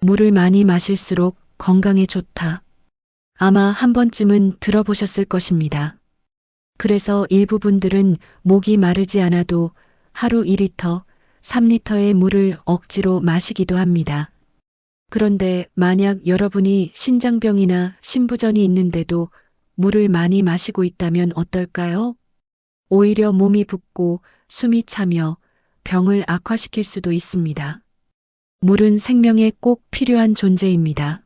물을 많이 마실수록 건강에 좋다. 아마 한 번쯤은 들어보셨을 것입니다. 그래서 일부 분들은 목이 마르지 않아도 하루 2리터, 3리터의 물을 억지로 마시기도 합니다. 그런데 만약 여러분이 신장병이나 신부전이 있는데도 물을 많이 마시고 있다면 어떨까요? 오히려 몸이 붓고 숨이 차며 병을 악화시킬 수도 있습니다. 물은 생명에 꼭 필요한 존재입니다.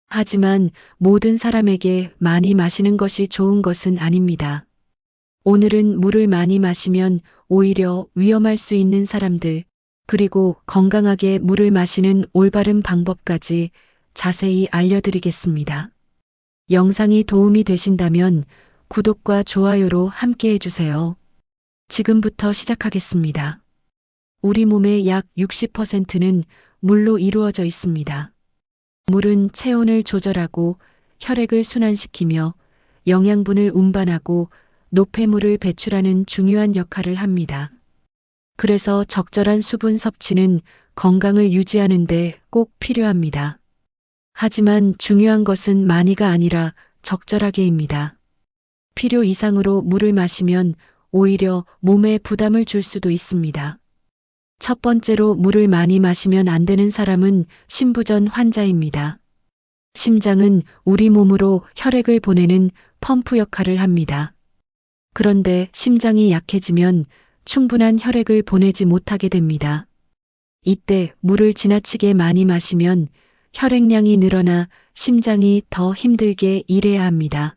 하지만 모든 사람에게 많이 마시는 것이 좋은 것은 아닙니다. 오늘은 물을 많이 마시면 오히려 위험할 수 있는 사람들, 그리고 건강하게 물을 마시는 올바른 방법까지 자세히 알려드리겠습니다. 영상이 도움이 되신다면 구독과 좋아요로 함께 해주세요. 지금부터 시작하겠습니다. 우리 몸의 약 60%는 물로 이루어져 있습니다. 물은 체온을 조절하고 혈액을 순환시키며 영양분을 운반하고 노폐물을 배출하는 중요한 역할을 합니다. 그래서 적절한 수분 섭취는 건강을 유지하는 데 꼭 필요합니다. 하지만 중요한 것은 많이가 아니라 적절하게입니다. 필요 이상으로 물을 마시면 오히려 몸에 부담을 줄 수도 있습니다. 첫 번째로 물을 많이 마시면 안 되는 사람은 신부전 환자입니다. 심장은 우리 몸으로 혈액을 보내는 펌프 역할을 합니다. 그런데 심장이 약해지면 충분한 혈액을 보내지 못하게 됩니다. 이때 물을 지나치게 많이 마시면 혈액량이 늘어나 심장이 더 힘들게 일해야 합니다.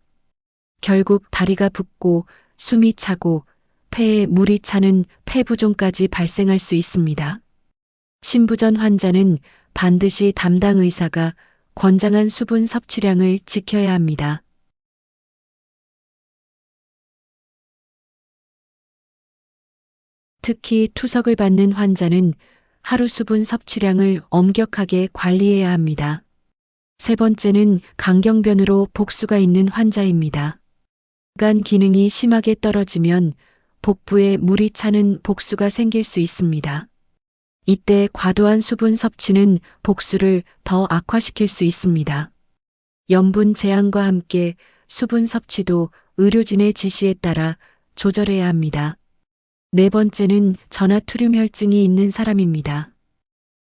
결국 다리가 붓고 숨이 차고 폐에 물이 차는 폐부종까지 발생할 수 있습니다. 신부전 환자는 반드시 담당 의사가 권장한 수분 섭취량을 지켜야 합니다. 특히 투석을 받는 환자는 하루 수분 섭취량을 엄격하게 관리해야 합니다. 세 번째는 강경변으로 복수가 있는 환자입니다. 간 기능이 심하게 떨어지면 복부에 물이 차는 복수가 생길 수 있습니다. 이때 과도한 수분 섭취는 복수를 더 악화시킬 수 있습니다. 염분 제한과 함께 수분 섭취도 의료진의 지시에 따라 조절해야 합니다. 네 번째는 저나트륨 혈증이 있는 사람입니다.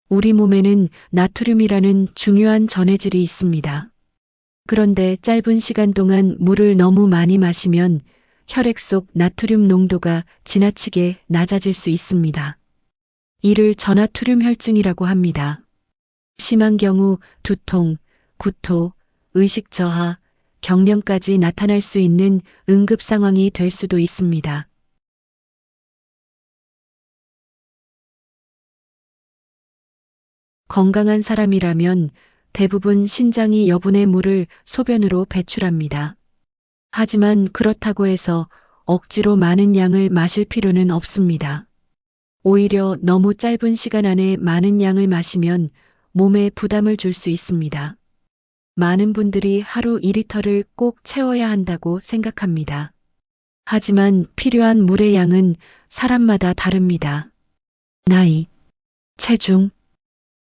우리 몸에는 나트륨이라는 중요한 전해질이 있습니다. 그런데 짧은 시간 동안 물을 너무 많이 마시면 혈액 속 나트륨 농도가 지나치게 낮아질 수 있습니다. 이를 저나트륨 혈증이라고 합니다. 심한 경우 두통, 구토, 의식 저하, 경련까지 나타날 수 있는 응급 상황이 될 수도 있습니다. 건강한 사람이라면 대부분 신장이 여분의 물을 소변으로 배출합니다. 하지만 그렇다고 해서 억지로 많은 양을 마실 필요는 없습니다. 오히려 너무 짧은 시간 안에 많은 양을 마시면 몸에 부담을 줄 수 있습니다. 많은 분들이 하루 2리터를 꼭 채워야 한다고 생각합니다. 하지만 필요한 물의 양은 사람마다 다릅니다. 나이, 체중,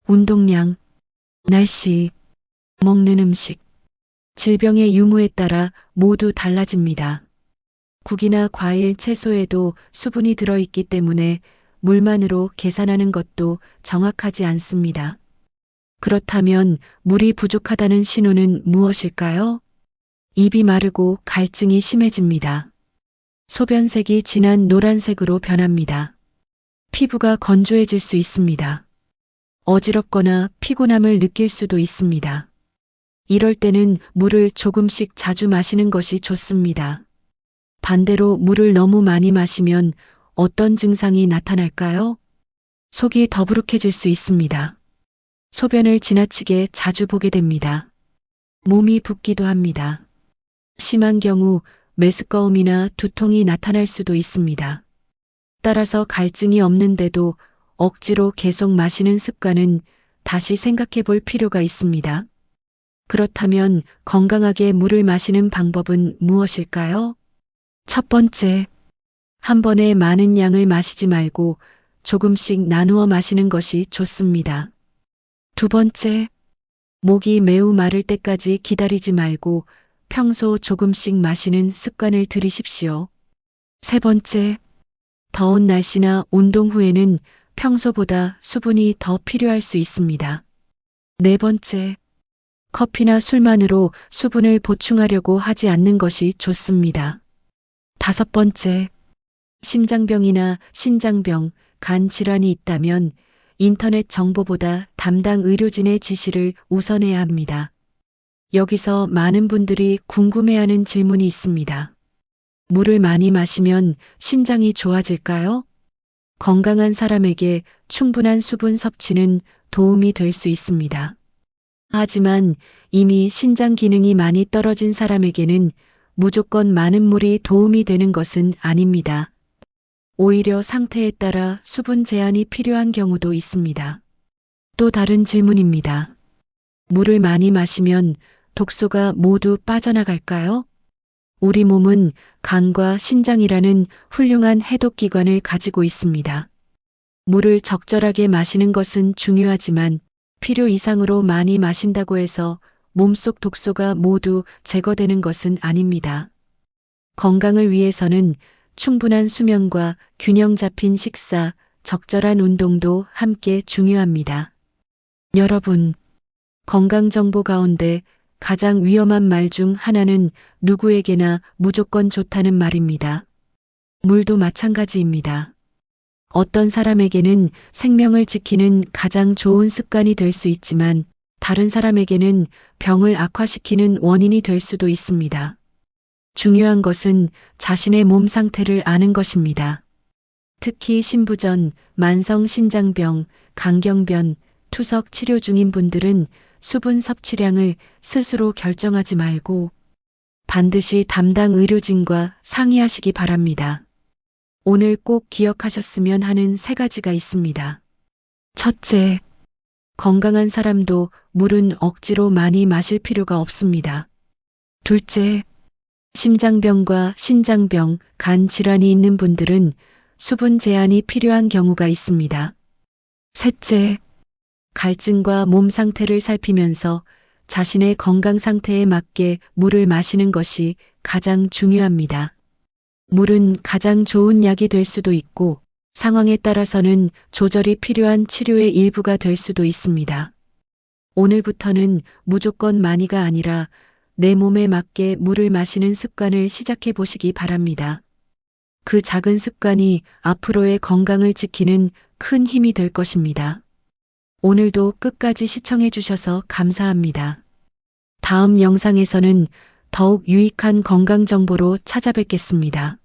운동량, 날씨, 먹는 음식, 질병의 유무에 따라 모두 달라집니다. 국이나 과일, 채소에도 수분이 들어있기 때문에 물만으로 계산하는 것도 정확하지 않습니다. 그렇다면 물이 부족하다는 신호는 무엇일까요? 입이 마르고 갈증이 심해집니다. 소변색이 진한 노란색으로 변합니다. 피부가 건조해질 수 있습니다. 어지럽거나 피곤함을 느낄 수도 있습니다. 이럴 때는 물을 조금씩 자주 마시는 것이 좋습니다. 반대로 물을 너무 많이 마시면 어떤 증상이 나타날까요? 속이 더부룩해질 수 있습니다. 소변을 지나치게 자주 보게 됩니다. 몸이 붓기도 합니다. 심한 경우 메스꺼움이나 두통이 나타날 수도 있습니다. 따라서 갈증이 없는데도 억지로 계속 마시는 습관은 다시 생각해 볼 필요가 있습니다. 그렇다면 건강하게 물을 마시는 방법은 무엇일까요? 첫 번째, 한 번에 많은 양을 마시지 말고 조금씩 나누어 마시는 것이 좋습니다. 두 번째, 목이 매우 마를 때까지 기다리지 말고 평소 조금씩 마시는 습관을 들이십시오. 세 번째, 더운 날씨나 운동 후에는 평소보다 수분이 더 필요할 수 있습니다. 네 번째, 커피나 술만으로 수분을 보충하려고 하지 않는 것이 좋습니다. 다섯 번째, 심장병이나 신장병, 간 질환이 있다면 인터넷 정보보다 담당 의료진의 지시를 우선해야 합니다. 여기서 많은 분들이 궁금해하는 질문이 있습니다. 물을 많이 마시면 신장이 좋아질까요? 건강한 사람에게 충분한 수분 섭취는 도움이 될 수 있습니다. 하지만 이미 신장 기능이 많이 떨어진 사람에게는 무조건 많은 물이 도움이 되는 것은 아닙니다. 오히려 상태에 따라 수분 제한이 필요한 경우도 있습니다. 또 다른 질문입니다. 물을 많이 마시면 독소가 모두 빠져나갈까요? 우리 몸은 간과 신장이라는 훌륭한 해독기관을 가지고 있습니다. 물을 적절하게 마시는 것은 중요하지만 필요 이상으로 많이 마신다고 해서 몸속 독소가 모두 제거되는 것은 아닙니다. 건강을 위해서는 충분한 수면과 균형 잡힌 식사, 적절한 운동도 함께 중요합니다. 여러분, 건강 정보 가운데 가장 위험한 말 중 하나는 누구에게나 무조건 좋다는 말입니다. 물도 마찬가지입니다. 어떤 사람에게는 생명을 지키는 가장 좋은 습관이 될 수 있지만 다른 사람에게는 병을 악화시키는 원인이 될 수도 있습니다. 중요한 것은 자신의 몸 상태를 아는 것입니다. 특히 신부전, 만성 신장병, 강경변, 투석 치료 중인 분들은 수분 섭취량을 스스로 결정하지 말고 반드시 담당 의료진과 상의하시기 바랍니다. 오늘 꼭 기억하셨으면 하는 3가지가 있습니다. 첫째, 건강한 사람도 물은 억지로 많이 마실 필요가 없습니다. 둘째, 심장병과 신장병, 간 질환이 있는 분들은 수분 제한이 필요한 경우가 있습니다. 셋째, 갈증과 몸 상태를 살피면서 자신의 건강 상태에 맞게 물을 마시는 것이 가장 중요합니다. 물은 가장 좋은 약이 될 수도 있고 상황에 따라서는 조절이 필요한 치료의 일부가 될 수도 있습니다. 오늘부터는 무조건 많이가 아니라 내 몸에 맞게 물을 마시는 습관을 시작해 보시기 바랍니다. 그 작은 습관이 앞으로의 건강을 지키는 큰 힘이 될 것입니다. 오늘도 끝까지 시청해 주셔서 감사합니다. 다음 영상에서는 더욱 유익한 건강 정보로 찾아뵙겠습니다.